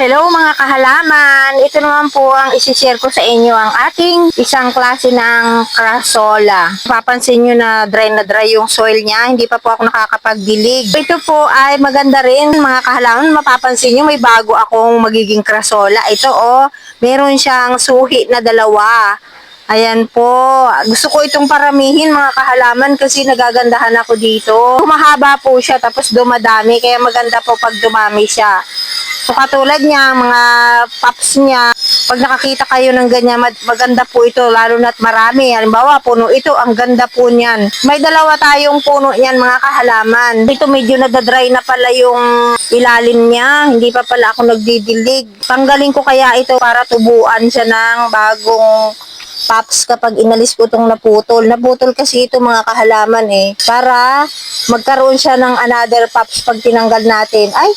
Hello mga kahalaman! Ito naman po ang isi-share ko sa inyo ang ating isang klase ng crasola. Papansin nyo na dry yung soil niya, hindi pa po ako nakakapagdilig. Ito po ay maganda rin mga kahalaman, mapapansin nyo may bago akong magiging crasola. Ito meron siyang suhi na dalawa. Ayan po. Gusto ko itong paramihin mga kahalaman kasi nagagandahan ako dito. Mahaba po siya tapos dumadami kaya maganda po pag dumami siya. So katulad niya, mga pops niya, pag nakakita kayo ng ganyan, maganda po ito, lalo na't marami. Halimbawa, puno ito, ang ganda po niyan. May dalawa tayong puno niyan mga kahalaman. Ito medyo nadadry na pala yung ilalim niya, hindi pa pala ako nagdidilig. Tanggalin ko kaya ito para tubuan siya ng bagong pops kapag inalis ko itong naputol. Naputol kasi ito mga kahalaman para magkaroon siya ng another pops pag tinanggal natin. Ay,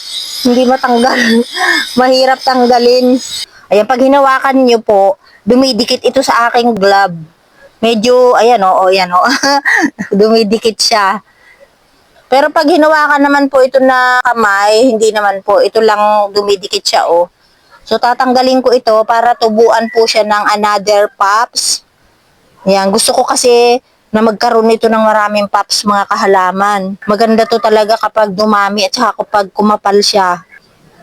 hindi matanggal. Mahirap tanggalin. Ayan, pag hinawakan nyo po, dumidikit ito sa aking glove. Medyo, ayan ayan dumidikit siya. Pero pag hinawakan naman po ito na kamay, hindi naman po. Ito lang dumidikit siya So, tatanggalin ko ito para tubuan po siya ng another pops. Yan, gusto ko kasi na magkaroon nito ng maraming pops mga kahalaman. Maganda to talaga kapag dumami at saka kapag kumapal siya.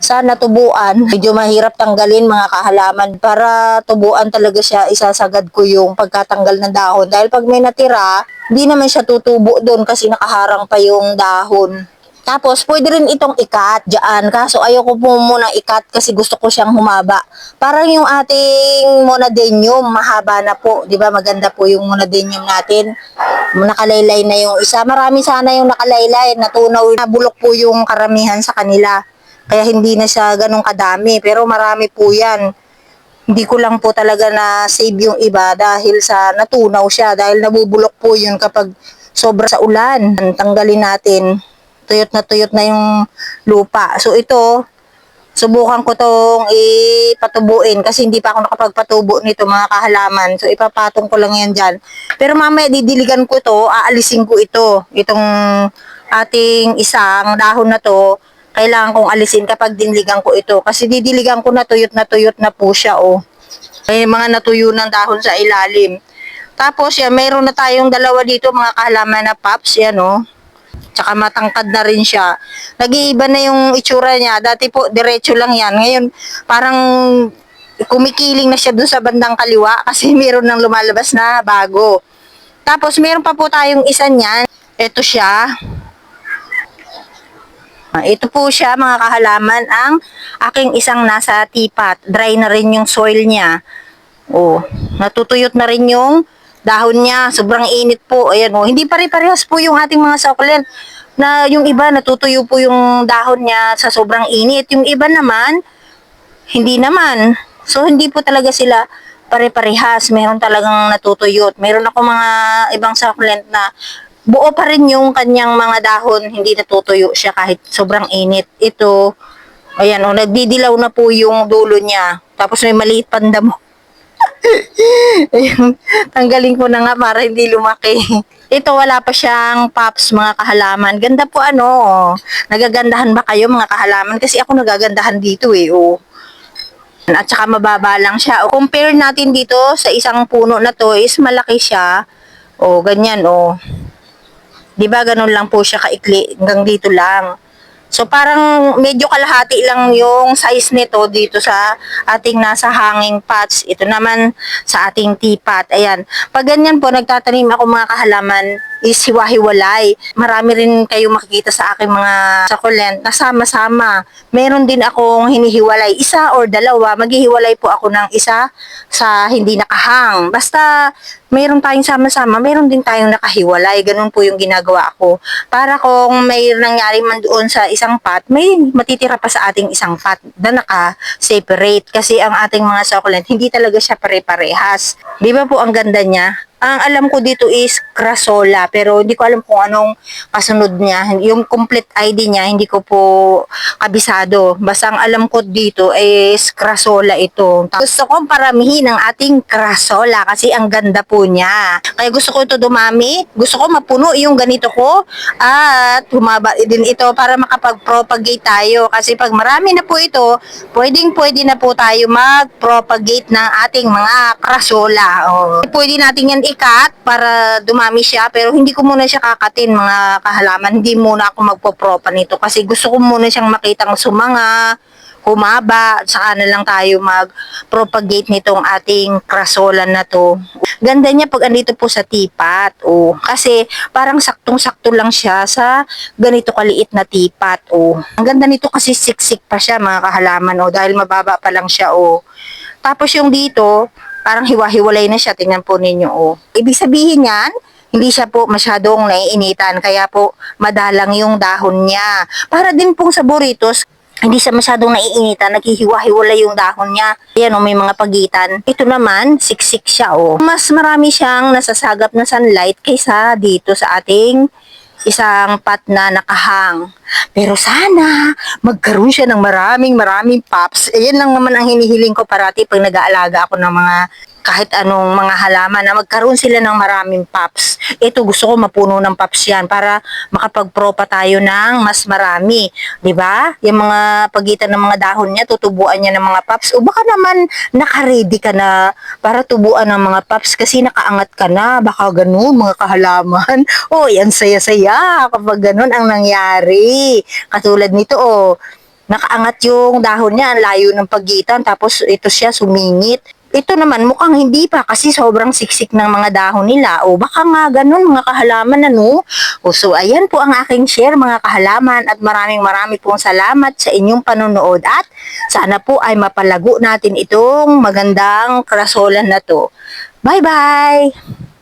Sana tubuan. Medyo mahirap tanggalin mga kahalaman. Para tubuan talaga siya, isasagad ko yung pagkatanggal ng dahon. Dahil pag may natira, hindi naman siya tutubo doon kasi nakaharang pa yung dahon. Tapos, pwede rin itong ikat dyan. Kaso, ayoko po muna ikat kasi gusto ko siyang humaba. Parang yung ating monadenium, mahaba na po. Di ba maganda po yung monadenium natin. Nakalaylay na yung isa. Marami sana yung nakalaylay. Natunaw, nabulok po yung karamihan sa kanila. Kaya hindi na siya ganun kadami. Pero marami po yan. Hindi ko lang po talaga na-save yung iba dahil sa natunaw siya. Dahil nabubulok po yun kapag sobra sa ulan. Tanggalin natin. Tuyot na yung lupa. So ito, subukan ko tong ipatubuin kasi hindi pa ako nakapagpatubo nito mga kahalaman. So ipapatong ko lang yan dyan. Pero mamaya didiligan ko to, aalisin ko ito. Itong ating isang dahon na to, kailangan kong alisin kapag diniligan ko ito. Kasi didiligan ko na tuyot na po siya May mga natuyo ng dahon sa ilalim. Tapos yan, mayroon na tayong dalawa dito mga kahalaman na pops. Yan Tsaka matangkad na rin siya. Nag-iiba na yung itsura niya. Dati po, diretso lang yan. Ngayon, parang kumikiling na siya dun sa bandang kaliwa kasi meron nang lumalabas na bago. Tapos, meron pa po tayong isa niyan. Ito siya. Ito po siya, mga kahalaman, ang aking isang nasa tipat. Dry na rin yung soil niya. Natutuyot na rin yung dahon niya, sobrang init po. Ayan hindi pare-parehas po yung ating mga succulent. Na yung iba natutuyo po yung dahon niya sa sobrang init. Yung iba naman hindi naman. So hindi po talaga sila pare-parehas. Meron talagang natutuyot. Meron ako mga ibang succulent na buo pa rin yung kanyang mga dahon, hindi natutuyo siya kahit sobrang init. Ito, ayan nagdidilaw na po yung dulo niya. Tapos may maliit pang damo. Ayun, tanggalin ko na nga para hindi lumaki. Ito wala pa siyang pops mga kahalaman. Ganda po Nagagandahan ba kayo mga kahalaman? Kasi ako nagagandahan dito At saka mababa lang siya. Compare natin dito sa isang puno na to is malaki siya. Ganyan 'Di ba ganun lang po siya kaikli hanggang dito lang. So parang medyo kalahati lang yung size nito dito sa ating nasa hanging pots. Ito naman sa ating teapot. Ayan. Pag ganyan po nagtatanim ako mga kahalaman is hiwa-hiwalay. Marami rin kayo makikita sa aking mga succulent na sama-sama. Meron din akong hinihiwalay. Isa or dalawa, maghihiwalay po ako ng isa sa hindi nakahang. Basta meron tayong sama-sama, meron din tayong nakahiwalay. Ganun po yung ginagawa ko. Para kung may nangyari man doon sa isang pot, may matitira pa sa ating isang pot na naka-separate. Kasi ang ating mga succulent, hindi talaga siya pare-parehas. Di ba po ang ganda niya? Ang alam ko dito is Crasola, pero hindi ko alam kung anong kasunod niya. Yung complete ID niya, hindi ko po kabisado. Basta ang alam ko dito is Crasola ito. Gusto kong paramihin ang ating Crasola kasi ang ganda po niya. Kaya gusto ko ito dumami. Gusto ko mapuno yung ganito ko at humaba din ito para makapag-propagate tayo. Kasi pag marami na po ito, pwede na po tayo mag-propagate ng ating mga Crasola. Pwede natin yan ikat para dumami siya, pero hindi ko muna siya kakatin mga kahalaman. Hindi muna ako magpopropa nito kasi gusto ko muna siyang makitang sumanga, humaba, saka na lang tayo mag-propagate nitong ating Crasola na to. Ganda niya pag andito po sa tipat. Kasi parang saktong-sakto lang siya sa ganito kaliit na tipat. Ang ganda nito kasi siksik pa siya mga kahalaman. Dahil mababa pa lang siya. Tapos yung dito, parang hiwa-hiwalay na siya. Tingnan po ninyo. Ibig sabihin yan, hindi siya po masyadong naiinitan. Kaya po, madalang yung dahon niya. Para din pong sa burritos, hindi siya masyadong naiinitan, naghihiwa-hiwalay yung dahon niya. Ayan may mga pagitan. Ito naman, siksik siya Mas marami siyang nasasagap na sunlight kaysa dito sa ating isang pot na nakahang. Pero sana, magkaroon siya ng maraming pops. Ayan lang naman ang hinihiling ko parati pag nag-aalaga ako ng mga kahit anong mga halaman na magkaroon sila ng maraming pops. Ito gusto ko mapuno ng pops yan para makapag-propa tayo ng mas marami. 'Di ba? Yung mga pagitan ng mga dahon niya, tutubuan niya ng mga pops. O baka naman naka-ready ka na para tubuan ng mga pops kasi nakaangat ka na. Baka ganun mga kahalaman. Yan saya-saya kapag ganun ang nangyari. Katulad nito nakaangat yung dahon niya, ang layo ng pagitan, tapos ito siya sumingit. Ito naman mukhang hindi pa kasi sobrang siksik ng mga dahon nila. Baka nga ganun mga kahalaman So ayan po ang aking share mga kahalaman at maraming pong salamat sa inyong panonood at sana po ay mapalago natin itong magandang Crasola na to. Bye bye!